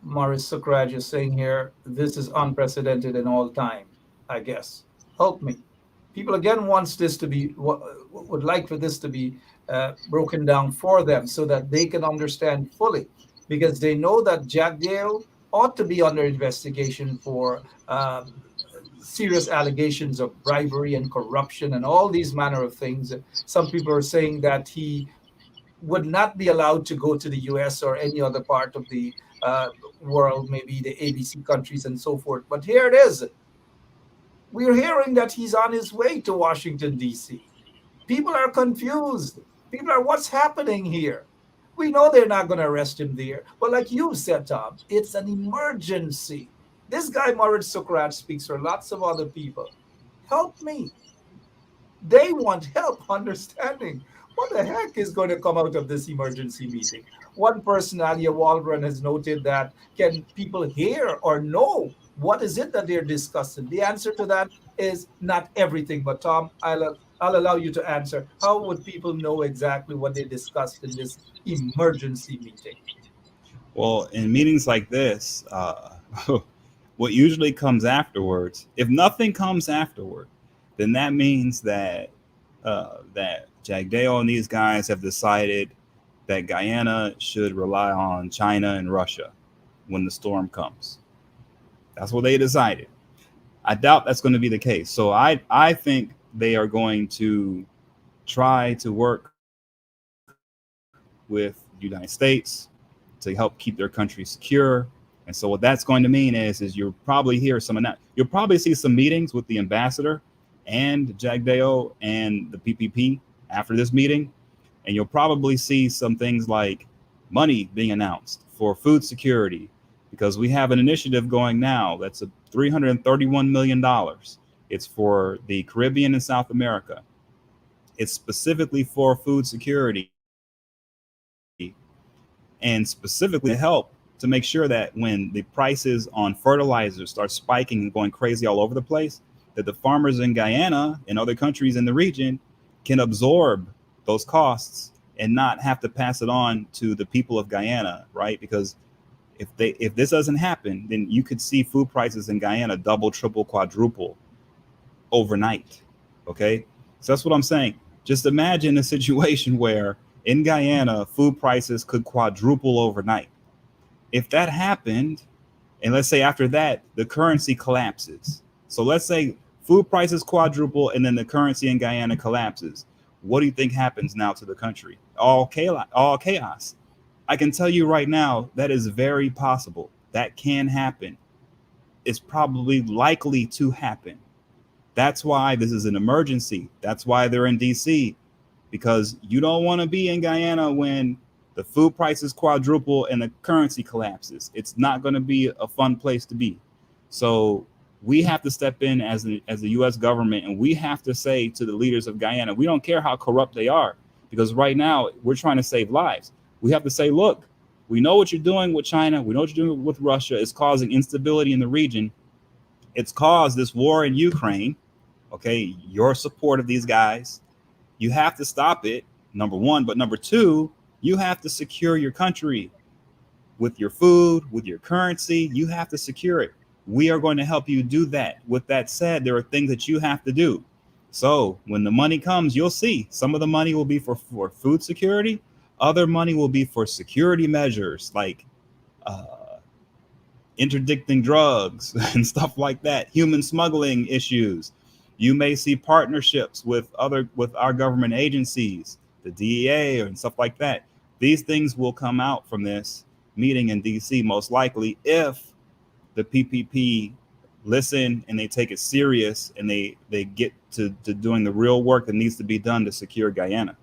Morris Sukraj is saying here, this is unprecedented in all time, I guess. Help me. People again wants this to be, would like for this to be broken down for them so that they can understand fully, because they know that Jagdeo ought to be under investigation for serious allegations of bribery and corruption and all these manner of things. Some people are saying that he would not be allowed to go to the US or any other part of the world, maybe the ABC countries and so forth. But here it is. We're hearing that he's on his way to Washington, D.C. People are confused. People are, what's happening here? We know they're not going to arrest him there. But like you said, Tom, it's an emergency. This guy, Moritz Sokrat, speaks for lots of other people. Help me. They want help understanding what the heck is going to come out of this emergency meeting. One person, Alia Waldron, has noted that can people hear or know what is it that they're discussing? The answer to that is not everything. But Tom, I'll allow you to answer. How would people know exactly what they discussed in this emergency meeting? Well, in meetings like this, what usually comes afterwards, if nothing comes afterward, then that means that that Jagdeo and these guys have decided that Guyana should rely on China and Russia when the storm comes. That's what they decided. I doubt that's going to be the case. So I think they are going to try to work with the United States to help keep their country secure. And so what that's going to mean is you'll probably hear you'll probably see some meetings with the ambassador and Jagdeo and the PPP after this meeting. And you'll probably see some things like money being announced for food security, because we have an initiative going now that's a $331 million. It's for the Caribbean and South America. It's specifically for food security and specifically to help to make sure that when the prices on fertilizer start spiking and going crazy all over the place, that the farmers in Guyana and other countries in the region can absorb those costs and not have to pass it on to the people of Guyana, right? Because if this doesn't happen, then you could see food prices in Guyana double, triple, quadruple overnight. Okay, so that's what I'm saying. Just imagine a situation where in Guyana food prices could quadruple overnight. If that happened, and let's say after that the currency collapses, so let's say food prices quadruple and then the currency in Guyana collapses, what do you think happens now to the country? All chaos. I can tell you right now that is very possible. That can happen. It's probably likely to happen. That's why this is an emergency. That's why they're in DC, because you don't want to be in Guyana when the food prices quadruple and the currency collapses. It's not going to be a fun place to be. So we have to step in as the U.S. government, and we have to say to the leaders of Guyana, we don't care how corrupt they are, because right now we're trying to save lives. We have to say, look, we know what you're doing with China. We know what you're doing with Russia. It's causing instability in the region. It's caused this war in Ukraine. Okay, your support of these guys, you have to stop it, number one. But number two, you have to secure your country with your food, with your currency. You have to secure it. We are going to help you do that. With that said, there are things that you have to do. So when the money comes, you'll see some of the money will be for food security. Other money will be for security measures like interdicting drugs and stuff like that, human smuggling issues. You may see partnerships with our government agencies, the DEA and stuff like that. These things will come out from this meeting in DC most likely if the PPP listen and they take it serious and they get to doing the real work that needs to be done to secure Guyana.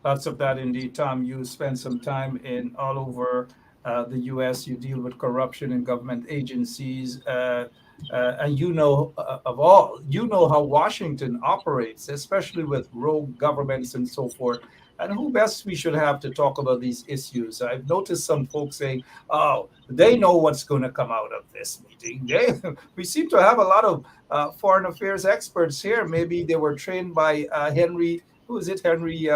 Lots of that indeed, Tom. You spend some time in all over the U.S. You deal with corruption in government agencies, and you know how Washington operates, especially with rogue governments and so forth. And who best we should have to talk about these issues? I've noticed some folks saying, oh, they know what's going to come out of this meeting. We seem to have a lot of foreign affairs experts here. Maybe they were trained by Henry, who is it? Henry,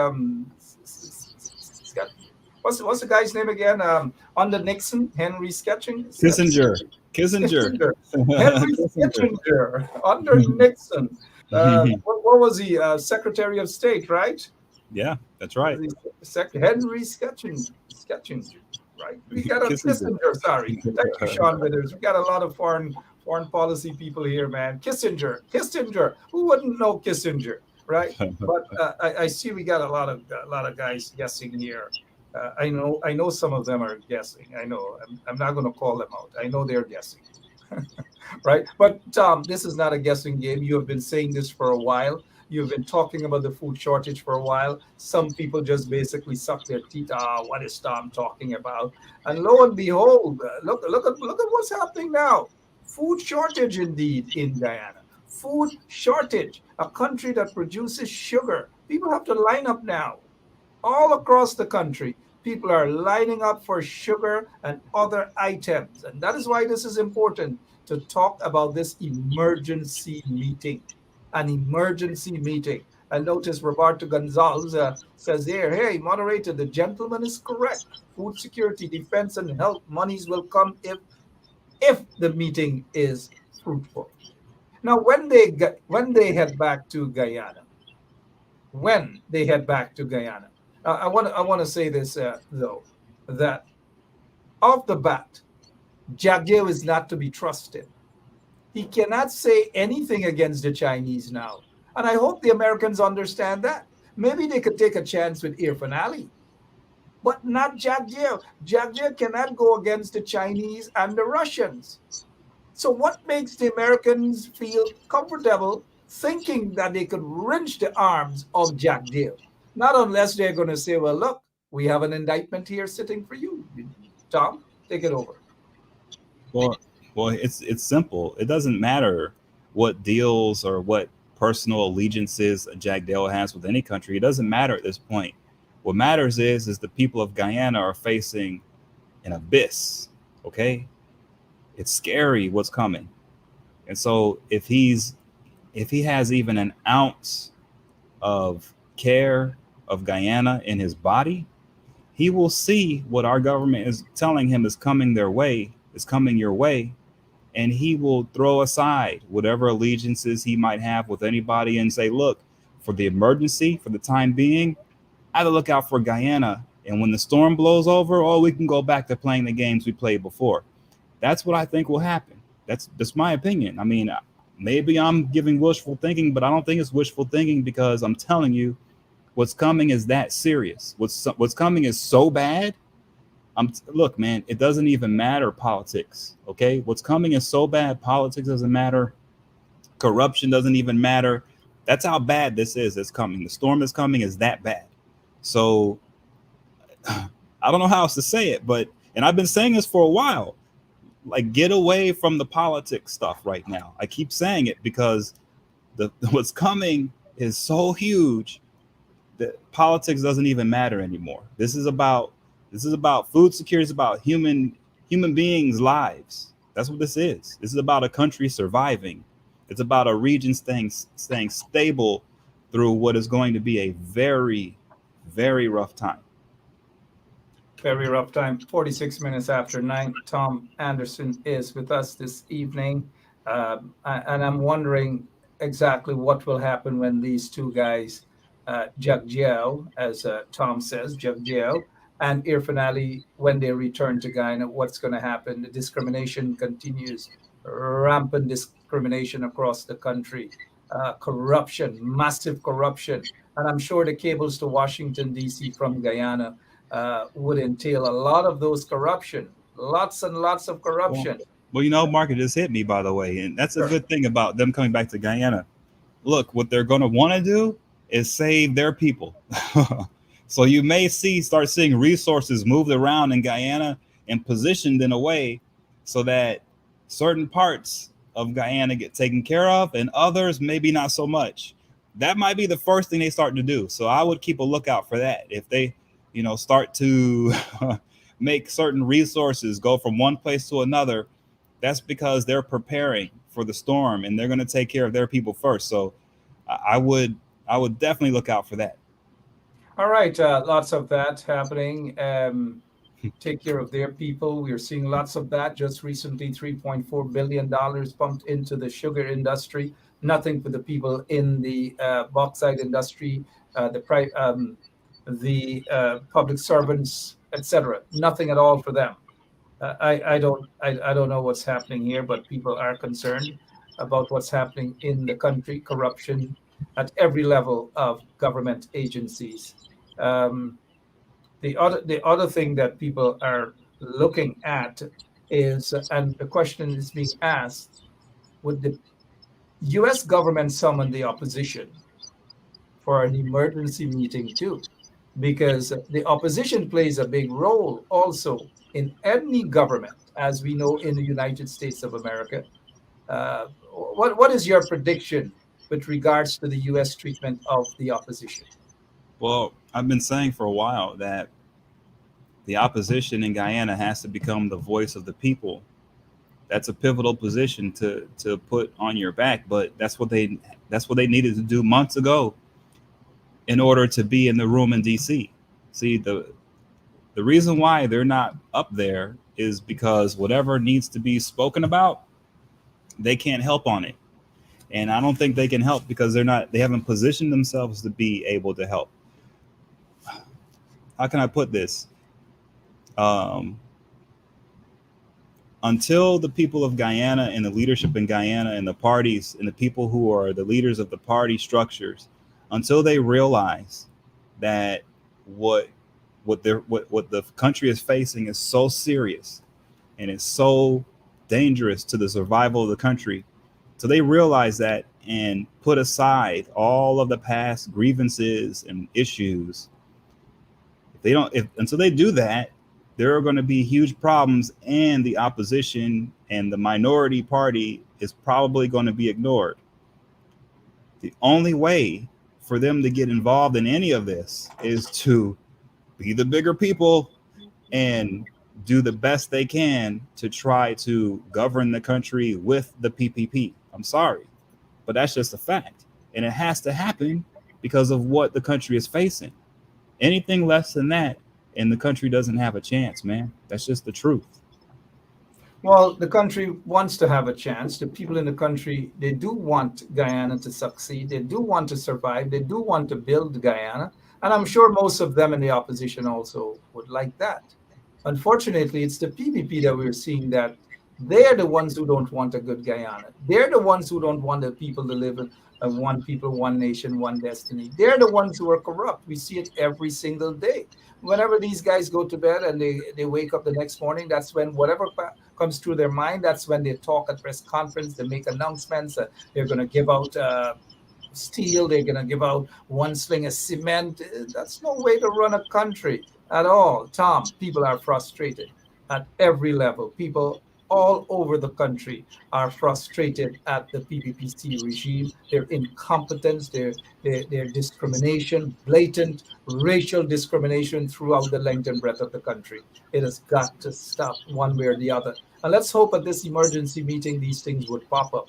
what's the guy's name again? Under Nixon, Henry Kissinger. Kissinger. Henry Kissinger under Nixon. What was he? Secretary of State, right? Yeah, that's right. Henry Kissinger, right? We got a Kissinger. Sorry, thank you, Sean Withers. We got a lot of foreign policy people here, man. Kissinger. Who wouldn't know Kissinger, right? But I see we got a lot of guys guessing here. I know some of them are guessing. I know. I'm not going to call them out. I know they're guessing. Right? But Tom, this is not a guessing game. You have been saying this for a while. You've been talking about the food shortage for a while. Some people just basically suck their teeth. What is Tom talking about? And lo and behold, look at what's happening now. Food shortage indeed in Guyana. Food shortage. A country that produces sugar. People have to line up now. All across the country, people are lining up for sugar and other items. And that is why this is important to talk about this emergency meeting. An emergency meeting. I notice Roberto Gonzalez says here, hey, moderator, the gentleman is correct. Food security, defense, and health monies will come if the meeting is fruitful. Now, when they head back to Guyana, I want to say this though, that off the bat, Jagdeo is not to be trusted. He cannot say anything against the Chinese now. And I hope the Americans understand that. Maybe they could take a chance with Irfaan, but not Jagdeo. Jagdeo cannot go against the Chinese and the Russians. So what makes the Americans feel comfortable thinking that they could wrench the arms of Jagdeo? Not unless they're going to say, well, look, we have an indictment here sitting for you. Tom, take it over. Well, it's simple. It doesn't matter what deals or what personal allegiances Jagdeo has with any country. It doesn't matter at this point. What matters is the people of Guyana are facing an abyss. Okay, it's scary what's coming, and so if he has even an ounce of care of Guyana in his body, he will see what our government is telling him is coming your way. And he will throw aside whatever allegiances he might have with anybody and say, look, for the emergency, for the time being, I have to look out for Guyana. And when the storm blows over, we can go back to playing the games we played before. That's what I think will happen. That's my opinion. I mean, maybe I'm giving wishful thinking, but I don't think it's wishful thinking because I'm telling you what's coming is that serious. What's coming is so bad. Look, man, it doesn't even matter politics. Okay, what's coming is so bad. Politics doesn't matter. Corruption doesn't even matter. That's how bad this is. It's coming. The storm is coming is that bad. So I don't know how else to say it, and I've been saying this for a while. Like, get away from the politics stuff right now. I keep saying it because what's coming is so huge that politics doesn't even matter anymore. This is about food security. It's about human beings' lives. That's what this is. This is about a country surviving. It's about a region staying stable through what is going to be a very, very rough time. Very rough time. 46 minutes after 9. Tom Anderson is with us this evening. And I'm wondering exactly what will happen when these two guys, Jagdeo, as Tom says, Jagdeo, and Irfaan, when they return to Guyana, what's going to happen? The discrimination continues, rampant discrimination across the country, corruption, massive corruption. And I'm sure the cables to Washington, D.C. from Guyana would entail a lot of those corruption, lots and lots of corruption. Well, Mark, it just hit me, by the way. And that's a good thing about them coming back to Guyana. Look, what they're going to want to do is save their people. So you may start seeing resources moved around in Guyana and positioned in a way so that certain parts of Guyana get taken care of and others maybe not so much. that might be the first thing they start to do. So I would keep a lookout for that. If they, start to make certain resources go from one place to another, that's because they're preparing for the storm and they're going to take care of their people first. So I would definitely look out for that. All right, lots of that happening. Take care of their people. We're seeing lots of that. Just recently, $3.4 billion pumped into the sugar industry. Nothing for the people in the bauxite industry, the public servants, etc. Nothing at all for them. I don't know what's happening here, but people are concerned about what's happening in the country. Corruption at every level of government agencies. Um, the other thing that people are looking at is, and the question is being asked, would the U.S. government summon the opposition for an emergency meeting too? Because the opposition plays a big role also in any government, as we know in the United States of America. What is your prediction with regards to the U.S. treatment of the opposition? Well, I've been saying for a while that the opposition in Guyana has to become the voice of the people. That's a pivotal position to put on your back, but that's what they needed to do months ago in order to be in the room in DC. See, the reason why they're not up there is because whatever needs to be spoken about, they can't help on it. And I don't think they can help because they haven't positioned themselves to be able to help. How can I put this? Until the people of Guyana and the leadership in Guyana and the parties and the people who are the leaders of the party structures, until they realize that what the country is facing is so serious and it's so dangerous to the survival of the country, so they realize that and put aside all of the past grievances and issues. Until they do that, there are going to be huge problems, and the opposition and the minority party is probably going to be ignored. The only way for them to get involved in any of this is to be the bigger people and do the best they can to try to govern the country with the PPP. I'm sorry, but that's just a fact. And it has to happen because of what the country is facing. Anything less than that, and the country doesn't have a chance, man. That's just the truth. Well, the country wants to have a chance. The people in the country, they do want Guyana to succeed. They do want to survive. They do want to build Guyana. And I'm sure most of them in the opposition also would like that. Unfortunately, it's the PPP that we're seeing that they're the ones who don't want a good Guyana. They're the ones who don't want the people to live in one people, one nation, one destiny. They're the ones who are corrupt. We see it every single day. Whenever these guys go to bed and they wake up the next morning, that's when whatever comes through their mind, that's when they talk at press conference, they make announcements. They're going to give out steel. They're going to give out one sling of cement. That's no way to run a country at all. Tom, people are frustrated at every level. People all over the country are frustrated at the PPPC regime, their incompetence, their discrimination, blatant racial discrimination throughout the length and breadth of the country. It has got to stop one way or the other. And let's hope at this emergency meeting these things would pop up.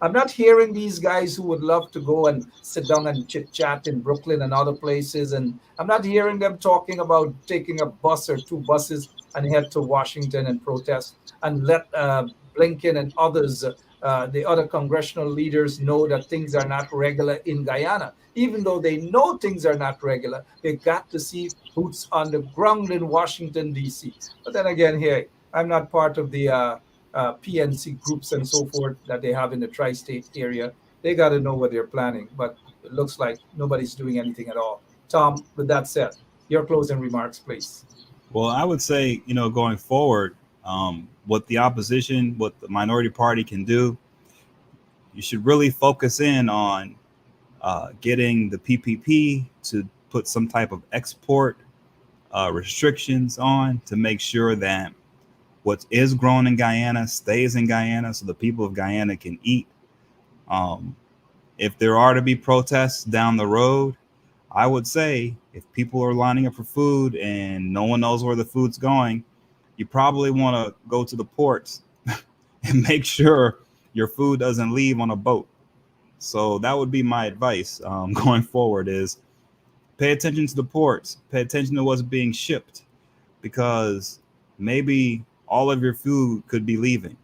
I'm not hearing these guys who would love to go and sit down and chit chat in Brooklyn and other places. And I'm not hearing them talking about taking a bus or two buses and head to Washington and protest and let Blinken and others, the other congressional leaders, know that things are not regular in Guyana. Even though they know things are not regular, they got to see boots on the ground in Washington, D.C. But then again, here, I'm not part of the PNC groups and so forth that they have in the tri-state area. They got to know what they're planning, but it looks like nobody's doing anything at all. Tom, with that said, your closing remarks, please. Well, I would say, going forward, what the opposition, what the minority party can do, you should really focus in on getting the PPP to put some type of export restrictions on to make sure that what is grown in Guyana stays in Guyana so the people of Guyana can eat. if there are to be protests down the road, I would say if people are lining up for food and no one knows where the food's going, you probably want to go to the ports and make sure your food doesn't leave on a boat. So that would be my advice going forward is pay attention to the ports, pay attention to what's being shipped, because maybe all of your food could be leaving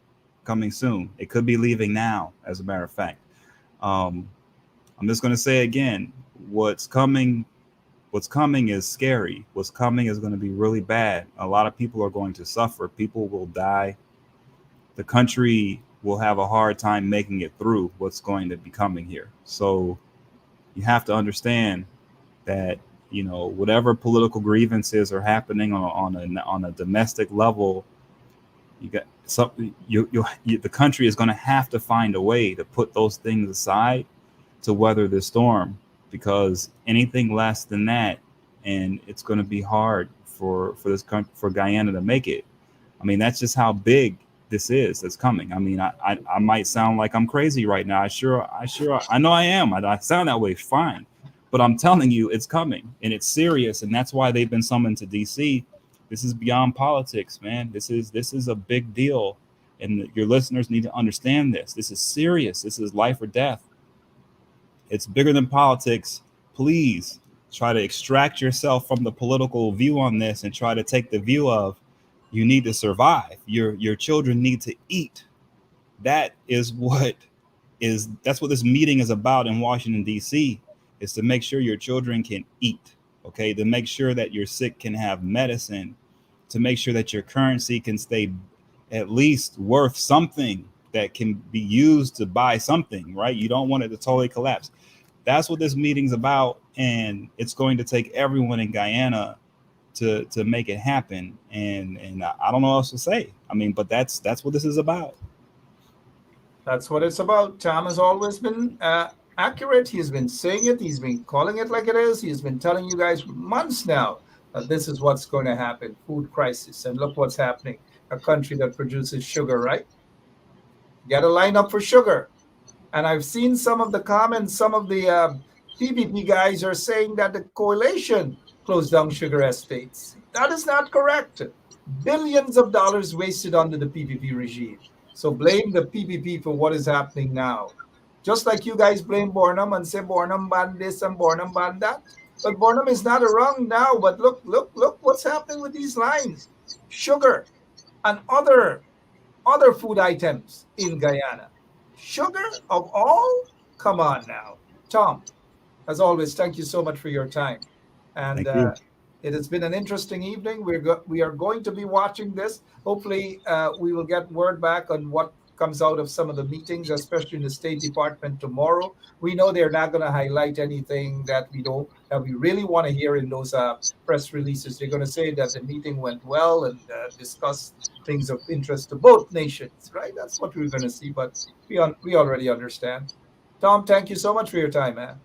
coming soon. It could be leaving now, as a matter of fact. I'm just going to say again, what's coming is scary. What's coming is going to be really bad. A lot of people are going to suffer. People will die. The country will have a hard time making it through what's going to be coming here. So you have to understand that, whatever political grievances are happening on a domestic level, you got something. The country is going to have to find a way to put those things aside to weather the storm, because anything less than that, and it's going to be hard for this country, for Guyana to make it. I mean, that's just how big this is that's coming. I mean, I might sound like I'm crazy right now. I know I am. I sound that way. Fine. But I'm telling you, it's coming and it's serious. And that's why they've been summoned to DC. This is beyond politics, man. This is a big deal. And your listeners need to understand this. This is serious. This is life or death. It's bigger than politics. Please try to extract yourself from the political view on this and try to take the view of you need to survive. Your children need to eat. That's what this meeting is about in Washington, D.C., is to make sure your children can eat, okay? To make sure that your sick can have medicine, to make sure that your currency can stay at least worth something that can be used to buy something, right? You don't want it to totally collapse. That's what this meeting's about, and it's going to take everyone in Guyana to make it happen. And I don't know what else to say. I mean, but that's what this is about. That's what it's about. Tom has always been accurate. He's been saying it. He's been calling it like it is. He's been telling you guys for months now that this is what's going to happen. Food crisis. And look what's happening. A country that produces sugar, right? Get a line up for sugar. And I've seen some of the comments. Some of the PPP guys are saying that the coalition closed down sugar estates. That is not correct. Billions of dollars wasted under the PPP regime. So blame the PPP for what is happening now. Just like you guys blame Bornum and say Bornum banned this and Bornum banned that. But Bornum is not around now. But look what's happening with these lines. Sugar and other food items in Guyana. Sugar of all? Come on now. Tom, as always, thank you so much for your time. And it has been an interesting evening. We are going to be watching this. Hopefully, we will get word back on what comes out of some of the meetings, especially in the State Department tomorrow. We know they're not going to highlight anything that we really want to hear in those press releases. They're going to say that the meeting went well and discuss things of interest to both nations, right? That's what we're going to see, but we already understand. Tom, thank you so much for your time, man.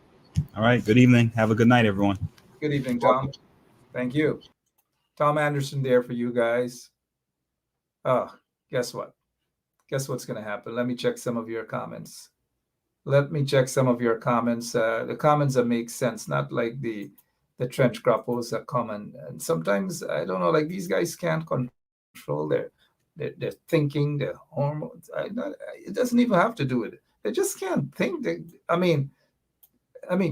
All right. Good evening. Have a good night, everyone. Good evening, Tom. Thank you. Tom Anderson there for you guys. Oh, guess what? Guess what's going to happen? Let me check some of your comments. The comments that make sense, not like the trench grapples that come and sometimes, I don't know, like these guys can't control their thinking, their hormones. It doesn't even have to do with it. They just can't think. I mean,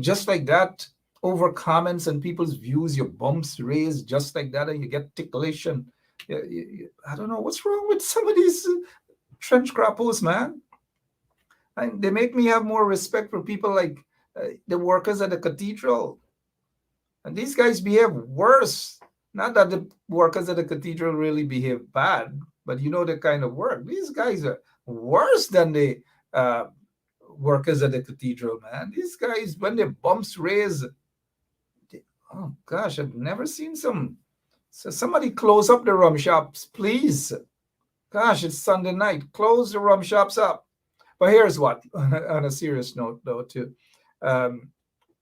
just like that, over comments and people's views, your bumps raised just like that, and you get ticklish. And I don't know what's wrong with some of these trench grapples, man. And they make me have more respect for people like the workers at the cathedral. And these guys behave worse. Not that the workers at the cathedral really behave bad, but you know the kind of work. These guys are worse than the workers at the cathedral, man. These guys, when their bumps raise, oh gosh, I've never seen some. So somebody close up the rum shops, please. Gosh, it's Sunday night. Close the rum shops up. But here's what, on a serious note, though, too.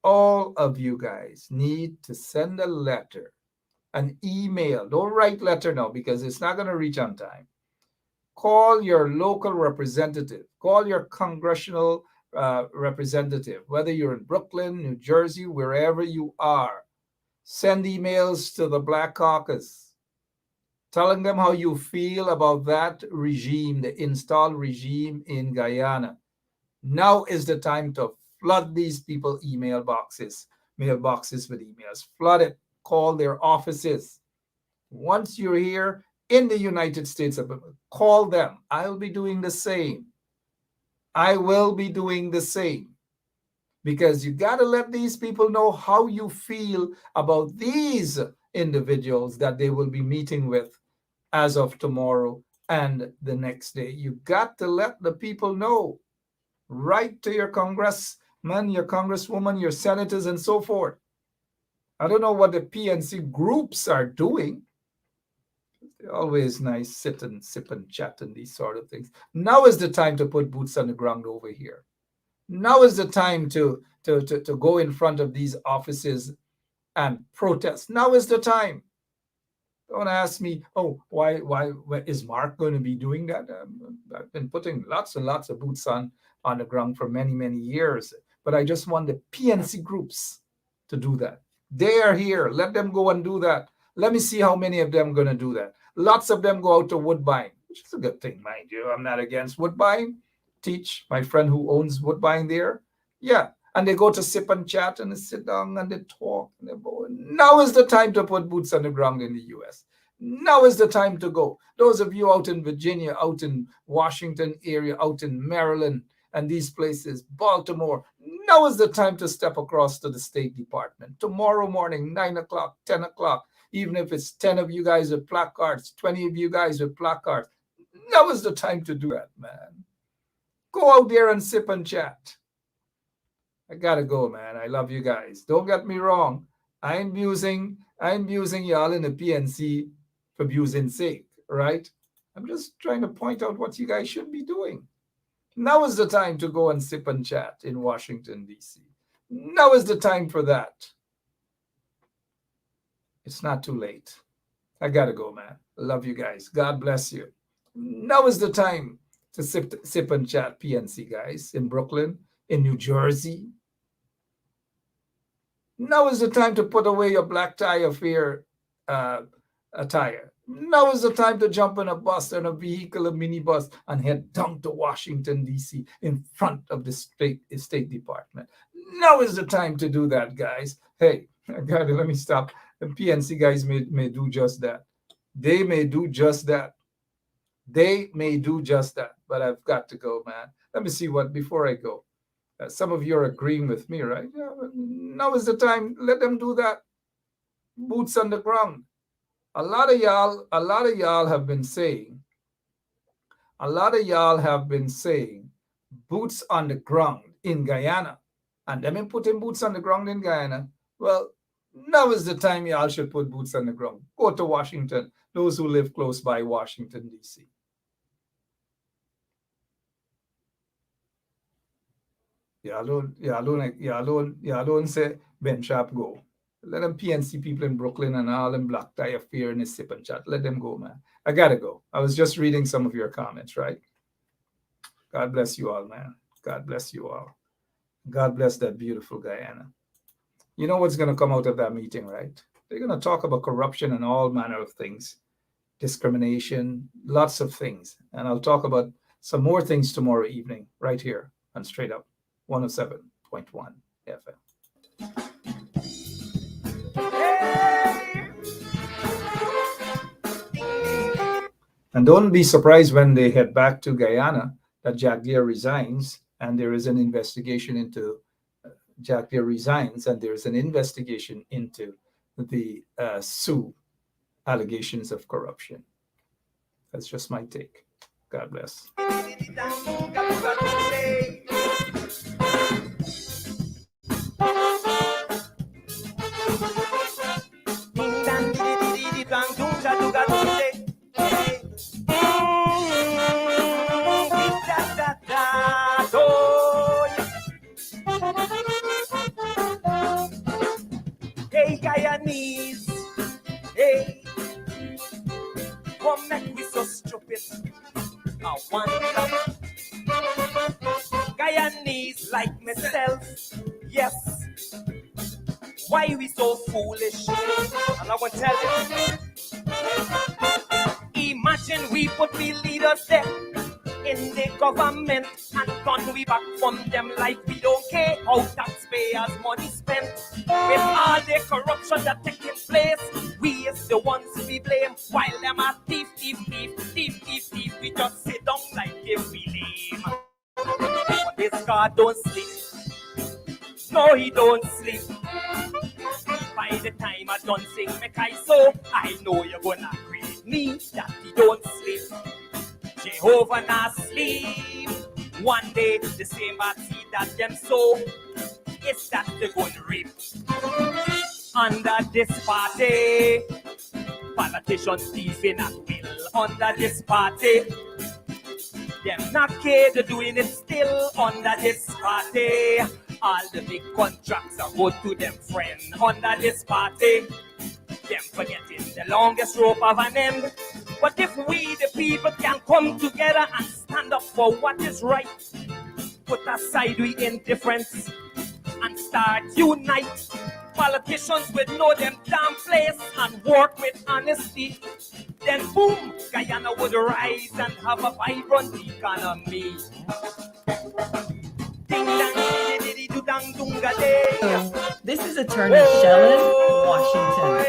All of you guys need to send a letter, an email. Don't write letter now because it's not going to reach on time. Call your local representative. Call your congressional representative, whether you're in Brooklyn, New Jersey, wherever you are. Send emails to the Black Caucus telling them how you feel about that regime, the installed regime in Guyana. Now is the time to flood these people mailboxes with emails. Flood it. Call their offices. Once you're here in the United States, call them. I'll be doing the same. I will be doing the same. Because you got to let these people know how you feel about these individuals that they will be meeting with as of tomorrow and the next day. You got to let the people know. Write to your congressman, your congresswoman, your senators, and so forth. I don't know what the PNC groups are doing. They're always nice, sit and sip and chat and these sort of things. Now is the time to put boots on the ground over here. Now is the time to go in front of these offices and protest. Now is the time. Don't ask me, oh, why is Mark going to be doing that? I've been putting lots and lots of boots on the ground for many, many years. But I just want the PNC groups to do that. They are here. Let them go and do that. Let me see how many of them are going to do that. Lots of them go out to Woodbine, which is a good thing, mind you. I'm not against Woodbine. Teach, my friend who owns Woodbine there. Yeah. And they go to sip and chat and they sit down and they talk. And they go. Now is the time to put boots on the ground in the U.S. Now is the time to go. Those of you out in Virginia, out in Washington area, out in Maryland, and these places, Baltimore, now is the time to step across to the State Department. Tomorrow morning, 9 o'clock, 10 o'clock, even if it's 10 of you guys with placards, 20 of you guys with placards, now is the time to do that, man. Go out there and sip and chat. I gotta go, man. I love you guys. Don't get me wrong. I'm abusing y'all in the PNC for abusing sake, right? I'm just trying to point out what you guys should be doing. Now is the time to go and sip and chat in Washington, D.C. Now is the time for that. It's not too late. I gotta go, man. I love you guys. God bless you. Now is the time to sip and chat, PNC guys, in Brooklyn, in New Jersey. Now is the time to put away your black tie affair attire. Now is the time to jump in a bus and a vehicle, a minibus, and head down to Washington, D.C. in front of the State Department. Now is the time to do that, guys. Hey, let me stop. The PNC guys may do just that. They may do just that. They may do just that. But I've got to go, man. Let me see before I go. Some of you are agreeing with me, right? Yeah, now is the time. Let them do that. Boots on the ground. A lot of y'all have been saying boots on the ground in Guyana. And them putting boots on the ground in Guyana. Well, now is the time y'all should put boots on the ground. Go to Washington. Those who live close by Washington, D.C. Y'all don't say Ben Sharp go. Let them PNC people in Brooklyn and all them black tie affair and sip and chat. Let them go, man. I gotta go. I was just reading some of your comments, right? God bless you all, man. God bless you all. God bless that beautiful Guyana. You know what's going to come out of that meeting, right? They're going to talk about corruption and all manner of things, discrimination, lots of things. And I'll talk about some more things tomorrow evening, right here on Straight Up 107.1 FM. And don't be surprised when they head back to Guyana that Jagdeo resigns and there is an investigation into Jagdeo resigns and there is an investigation into the Sioux allegations of corruption. That's just my take. God bless. Hey, Guyanese, hey, what make we so stupid? I wonder. Guyana Guyanese like myself, yes. Why we so foolish? And I want to tell you. Imagine we put the leaders there in the government and gone we back from them like we don't care how taxpayers' money spent. With all the corruption that taking place, we is the ones we blame. While them are thief. We just sit down like if we lame. But this God don't sleep. No, he don't sleep. By the time I done sing make I so, I know you're gonna agree with me that he don't sleep. Jehovah not sleep. One day the same bad seed that them sow, it's that they're gonna reap. Under this party, politicians thieving at will. Under this party, them not care, they're doing it still. Under this party, all the big contracts are go to them friend. Under this party, them forgetting the longest rope of an end. But if we the people can come together and stand up for what is right, put aside we indifference and start unite. Politicians would know them damn place and work with honesty. Then boom, Guyana would rise and have a vibrant economy. This is attorney Shellen Washington,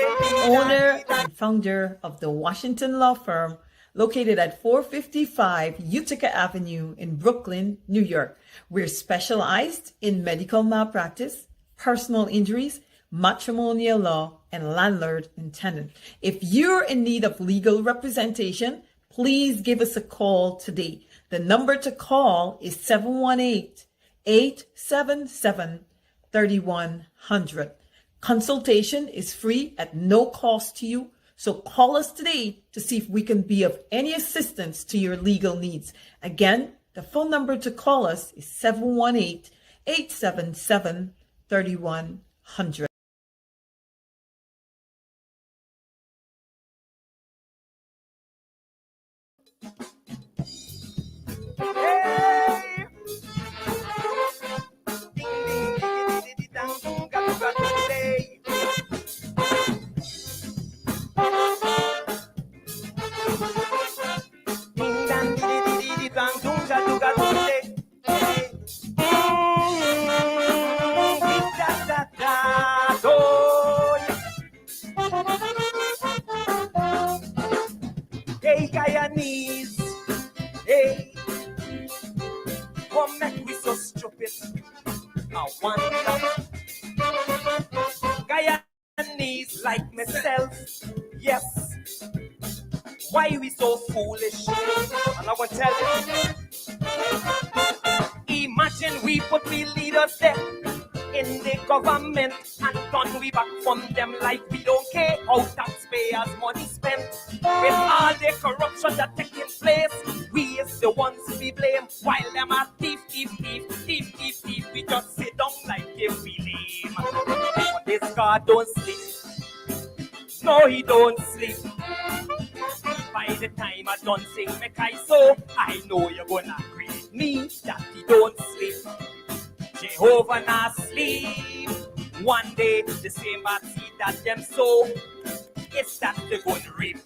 owner and founder of the Washington law firm located at 455 Utica Avenue in Brooklyn, New York. We're specialized in medical malpractice, personal injuries, matrimonial law, and landlord and tenant. If you're in need of legal representation, please give us a call today. The number to call is 718-877-3100. Consultation is free at no cost to you. So call us today to see if we can be of any assistance to your legal needs. Again, the phone number to call us is 718-877-3100. Hey, Guyanese, hey, what make we so stupid? I wonder. Guyanese like myself, yes. Why we so foolish? And I want to tell you. Imagine we put the leaders there in the government and gone we back from them like we don't care how taxpayers' money spent. With all the corruption that taking place, we is the ones we blame. While them are thief. We just sit down like if we lame. But this God don't sleep. No, he don't sleep. By the time I done sing make I so, I know you're gonna agree with me that he don't sleep. Jehovah not sleep. One day the same bad seed that them sow, it's that they're gonna reap.